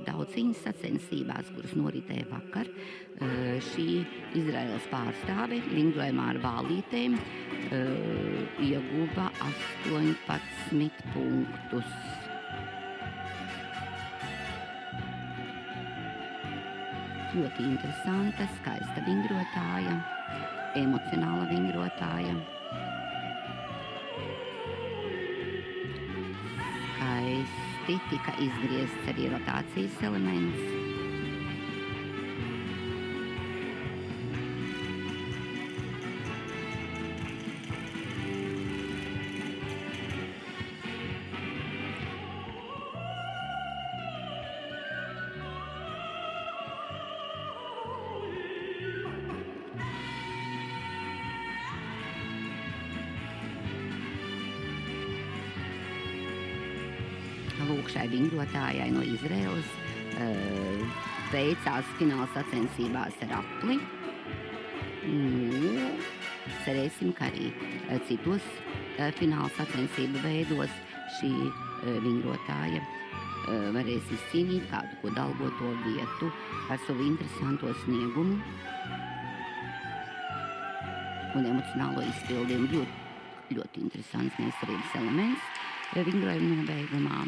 daudziņas sacensībās, kuras noritēja vakar. Šī Izraēlas pārstāve vingrojumā ar vālītēm ieguva 18 punktus. Ļoti interesanta, skaista vingrotāja, emocionāla vingrotāja. Skaisti tika izgriezts arī rotācijas elements. Lūk, šai vingrotājai no Izraēlas veicās fināla sacensībās ar apli. Cerēsim, ka arī citos fināla sacensību veidos šī vingrotāja varēs izcīnīt kādu kodalgoto vietu ar savu interesanto sniegumu un emocionālo izpildījumu. Ļoti interesants meistarības elements vingrojuma nobeigumā.